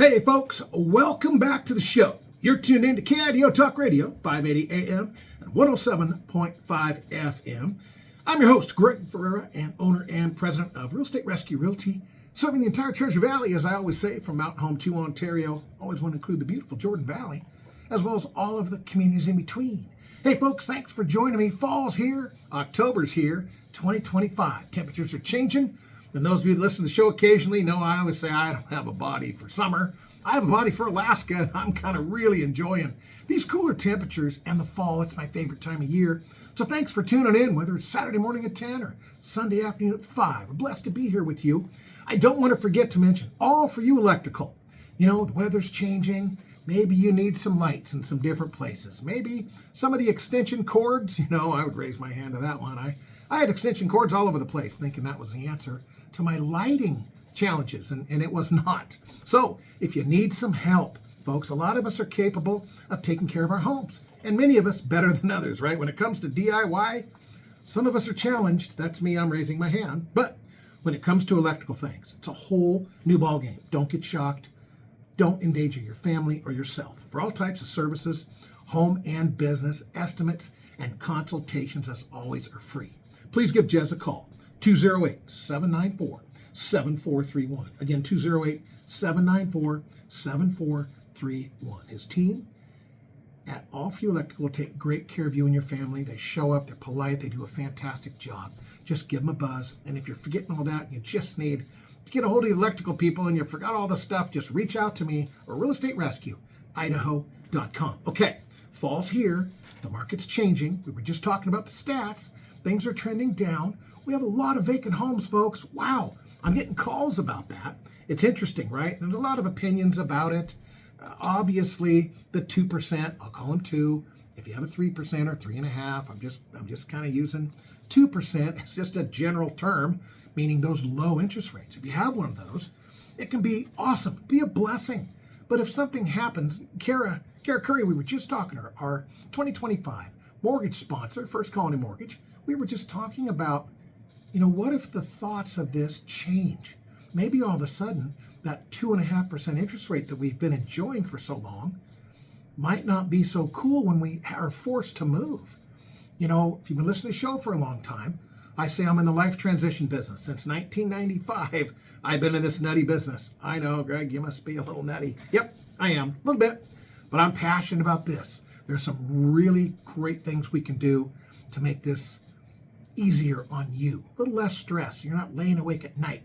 Hey folks, welcome back to the show. You're tuned in to KIDO Talk Radio, 580 AM and 107.5 FM. I'm your host, Greg Ferrera, and owner and president of Real Estate Rescue Realty, serving the entire Treasure Valley, as I always say, from Mountain Home to Ontario. Always want to include the beautiful Jordan Valley, as well as all of the communities in between. Hey folks, thanks for joining me. Fall's here, October's here, 2025. Temperatures are changing. And those of you that listen to the show occasionally know I always say I don't have a body for summer. I have a body for Alaska, and I'm kind of really enjoying these cooler temperatures and the fall. It's my favorite time of year. So thanks for tuning in, whether it's Saturday morning at 10 or Sunday afternoon at 5. We're blessed to be here with you. I don't want to forget to mention, all for you electrical. You know, the weather's changing. Maybe you need some lights in some different places. Maybe some of the extension cords, I would raise my hand to that one. I had extension cords all over the place thinking that was the answer to my lighting challenges, and it was not. So if you need some help, folks, a lot of us are capable of taking care of our homes, and many of us better than others, right? When it comes to DIY, some of us are challenged. That's me, I'm raising my hand. But when it comes to electrical things, it's a whole new ballgame. Don't get shocked. Don't endanger your family or yourself. For all types of services, home and business, estimates and consultations, as always, are free. Please give Jez a call, 208-794-7431. Again, 208-794-7431. His team at All For You Electrical will take great care of you and your family. They show up, they're polite, they do a fantastic job. Just give them a buzz. And if you're forgetting all that and you just need to get a hold of the electrical people and you forgot all the stuff, just reach out to me or Real Estate Rescue, Idaho.com. Okay, fall's here. The market's changing. We were just talking about the stats. Things are trending down. We have a lot of vacant homes, folks. Wow, I'm getting calls about that. It's interesting, right? There's a lot of opinions about it. Obviously, the 2%, I'll call them 2. If you have a 3% or 3.5, I'm just kind of using 2%. It's just a general term, meaning those low interest rates. If you have one of those, it can be awesome, be a blessing. But if something happens, Kara Curry, we were just talking to her, our 2025 mortgage sponsor, First Colony Mortgage. We were just talking about, what if the thoughts of this change? Maybe all of a sudden, that 2.5% interest rate that we've been enjoying for so long might not be so cool when we are forced to move. If you've been listening to the show for a long time, I say I'm in the life transition business. Since 1995, I've been in this nutty business. I know, Greg, you must be a little nutty. Yep, I am, a little bit. But I'm passionate about this. There's some really great things we can do to make this easier on you. A little less stress. You're not laying awake at night,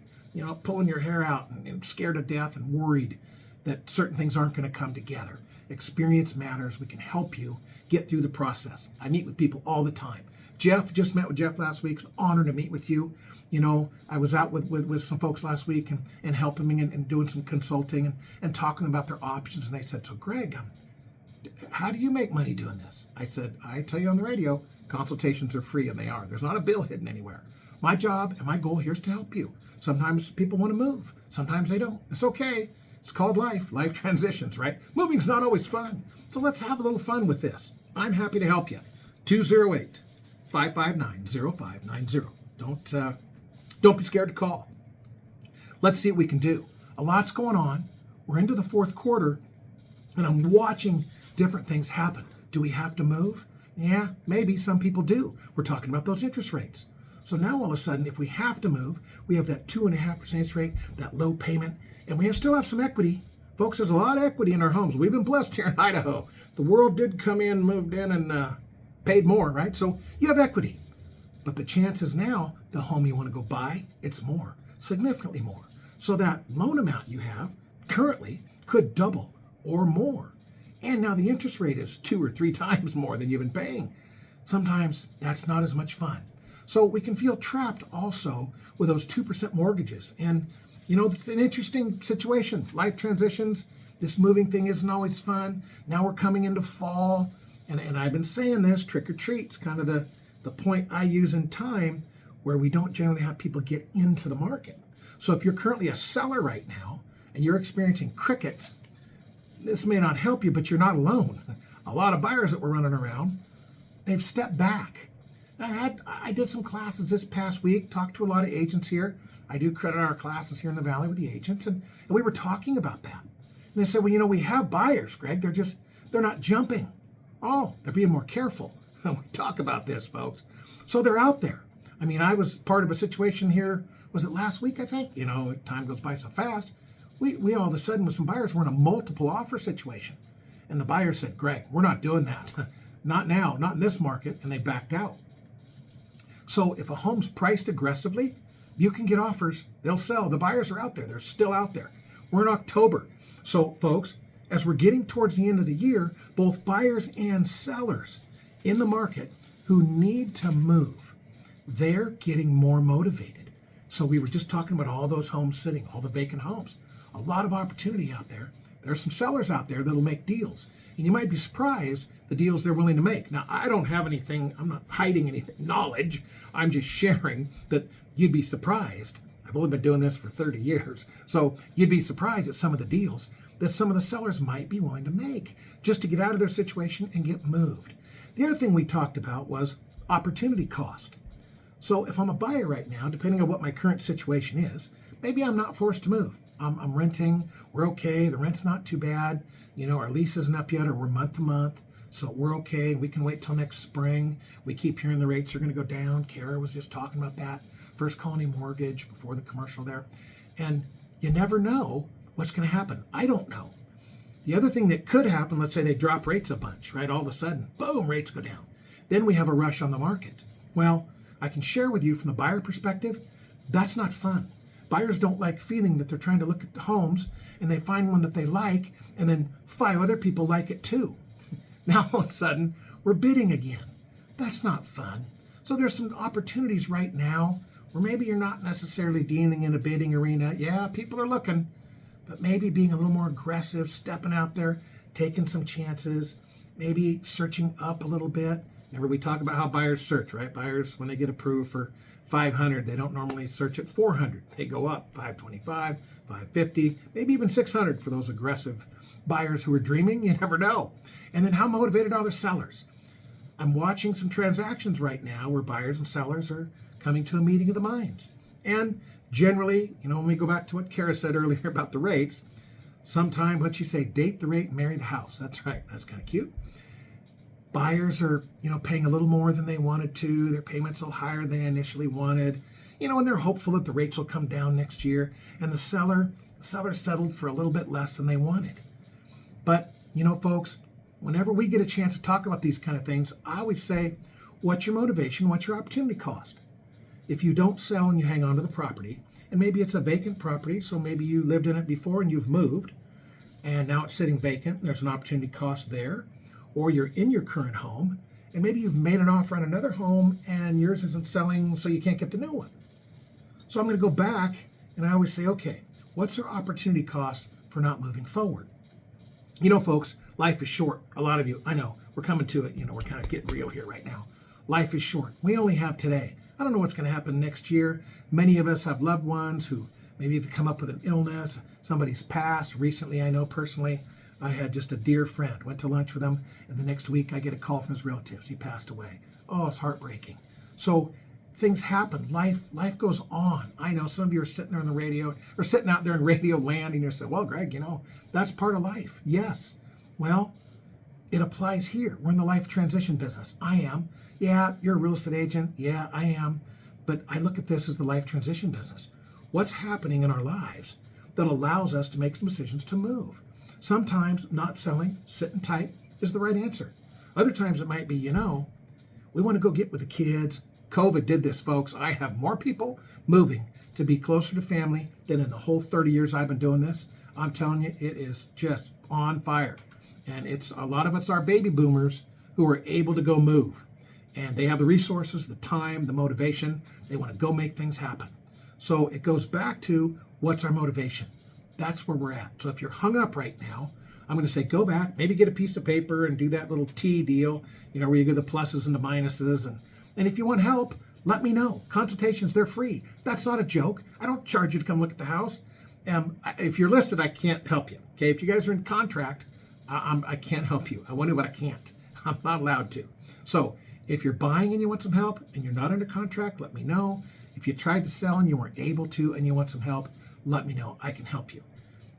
pulling your hair out and scared to death and worried that certain things aren't going to come together. Experience matters. We can help you get through the process. I meet with people all the time. Jeff, just met with Jeff last week. It's an honor to meet with you. I was out with some folks last week and helping me and doing some consulting and talking about their options. And they said, so Greg, how do you make money doing this? I said, I tell you on the radio, consultations are free, and they are. There's not a bill hidden anywhere. My job and my goal here is to help you. Sometimes people want to move. Sometimes they don't. It's okay. It's called life transitions, right? Moving's not always fun. So let's have a little fun with this. I'm happy to help you. 208-559-0590. Don't be scared to call. Let's see what we can do. A lot's going on. We're into the fourth quarter, and I'm watching different things happen. Do we have to move? Yeah, maybe some people do. We're talking about those interest rates. So now all of a sudden, if we have to move, we have that 2.5% interest rate, that low payment, and we still have some equity. Folks, there's a lot of equity in our homes. We've been blessed here in Idaho. The world did come in, moved in, and paid more, right? So you have equity. But the chances now, the home you want to go buy, it's more, significantly more. So that loan amount you have currently could double or more. And now the interest rate is 2 or 3 times more than you've been paying. Sometimes that's not as much fun. So we can feel trapped also with those 2% mortgages. And, it's an interesting situation. Life transitions, this moving thing isn't always fun. Now we're coming into fall. And I've been saying this, trick or treat's kind of the point I use in time where we don't generally have people get into the market. So if you're currently a seller right now and you're experiencing crickets, this may not help you, but you're not alone. A lot of buyers that were running around, they've stepped back. I did some classes this past week, talked to a lot of agents here. I do credit our classes here in the Valley with the agents, and we were talking about that. And they said, well, we have buyers, Greg. They're not jumping. Oh, they're being more careful. We talk about this, folks. So they're out there. I mean, I was part of a situation here. Was it last week, I think? Time goes by so fast. We all of a sudden, with some buyers, were in a multiple offer situation. And the buyer said, Greg, we're not doing that. Not now, not in this market. And they backed out. So if a home's priced aggressively, you can get offers. They'll sell. The buyers are out there. They're still out there. We're in October. So, folks, as we're getting towards the end of the year, both buyers and sellers in the market who need to move, they're getting more motivated. So we were just talking about all those homes sitting, all the vacant homes. A lot of opportunity out there. There are some sellers out there that'll make deals. And you might be surprised the deals they're willing to make. Now, I don't have anything, I'm not hiding anything, knowledge. I'm just sharing that you'd be surprised. I've only been doing this for 30 years. So you'd be surprised at some of the deals that some of the sellers might be willing to make just to get out of their situation and get moved. The other thing we talked about was opportunity cost. So if I'm a buyer right now, depending on what my current situation is, maybe I'm not forced to move. I'm renting, we're okay, the rent's not too bad, our lease isn't up yet, or we're month to month, so we're okay, we can wait till next spring. We keep hearing the rates are going to go down. Kara was just talking about that, First Colony Mortgage before the commercial there. And you never know what's going to happen. I don't know. The other thing that could happen, let's say they drop rates a bunch, right? All of a sudden, boom, rates go down. Then we have a rush on the market. Well, I can share with you from the buyer perspective, that's not fun. Buyers don't like feeling that they're trying to look at the homes and they find one that they like and then 5 other people like it too. Now all of a sudden, we're bidding again. That's not fun. So there's some opportunities right now where maybe you're not necessarily dealing in a bidding arena. Yeah, people are looking, but maybe being a little more aggressive, stepping out there, taking some chances, maybe searching up a little bit. Remember, we talk about how buyers search, right? Buyers, when they get approved for 500, they don't normally search at 400. They go up 525, 550, maybe even 600 for those aggressive buyers who are dreaming. You never know. And then how motivated are the sellers? I'm watching some transactions right now where buyers and sellers are coming to a meeting of the minds. And generally, when we go back to what Kara said earlier about the rates, sometime, what'd she say, date the rate, marry the house. That's right. That's kind of cute. Buyers are, paying a little more than they wanted to. Their payments a little higher than they initially wanted, and they're hopeful that the rates will come down next year. And the seller settled for a little bit less than they wanted. But, folks, whenever we get a chance to talk about these kind of things, I always say, what's your motivation? What's your opportunity cost? If you don't sell and you hang on to the property, and maybe it's a vacant property, so maybe you lived in it before and you've moved, and now it's sitting vacant, there's an opportunity cost there. Or you're in your current home, and maybe you've made an offer on another home, and yours isn't selling, so you can't get the new one. So I'm going to go back, and I always say, okay, what's our opportunity cost for not moving forward? Folks, life is short. A lot of you, I know, we're coming to it. We're kind of getting real here right now. Life is short. We only have today. I don't know what's going to happen next year. Many of us have loved ones who maybe have come up with an illness. Somebody's passed. Recently, I know personally, I had just a dear friend, went to lunch with him, and the next week I get a call from his relatives. He passed away. Oh, it's heartbreaking. So things happen. Life goes on. I know some of you are sitting there on the radio, or sitting out there in radio land, and you're saying, well, Greg, that's part of life. Yes. Well, it applies here. We're in the life transition business. I am. Yeah, you're a real estate agent. Yeah, I am. But I look at this as the life transition business. What's happening in our lives that allows us to make some decisions to move? Sometimes not selling, sitting tight is the right answer. Other times it might be, we want to go get with the kids. COVID did this, folks. I have more people moving to be closer to family than in the whole 30 years I've been doing this. I'm telling you, it is just on fire. And it's a lot of it's our baby boomers who are able to go move. And they have the resources, the time, the motivation. They want to go make things happen. So it goes back to what's our motivation? That's where we're at. So if you're hung up right now, I'm going to say go back, maybe get a piece of paper and do that little T deal, where you go the pluses and the minuses. And if you want help, let me know. Consultations, they're free. That's not a joke. I don't charge you to come look at the house. If you're listed, I can't help you. Okay, if you guys are in contract, I can't help you. I want to, but I can't. I'm not allowed to. So if you're buying and you want some help and you're not under contract, let me know. If you tried to sell and you weren't able to and you want some help, let me know. I can help you.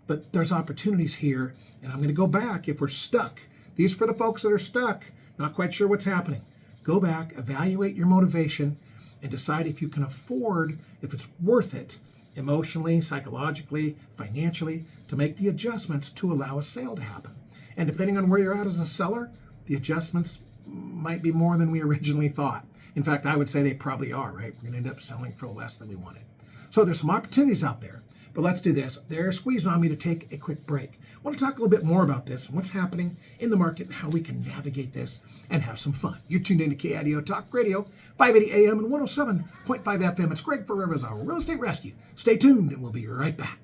But there's opportunities here, and I'm going to go back if we're stuck. These for the folks that are stuck, not quite sure what's happening. Go back, evaluate your motivation, and decide if you can afford, if it's worth it, emotionally, psychologically, financially, to make the adjustments to allow a sale to happen. And depending on where you're at as a seller, the adjustments might be more than we originally thought. In fact, I would say they probably are, right? We're going to end up selling for less than we wanted. So there's some opportunities out there, but let's do this. They're squeezing on me to take a quick break. I want to talk a little bit more about this and what's happening in the market and how we can navigate this and have some fun. You're tuned into KIDO Talk Radio, 580 AM and 107.5 FM. It's Greg Ferrera's Real Estate Rescue. Stay tuned and we'll be right back.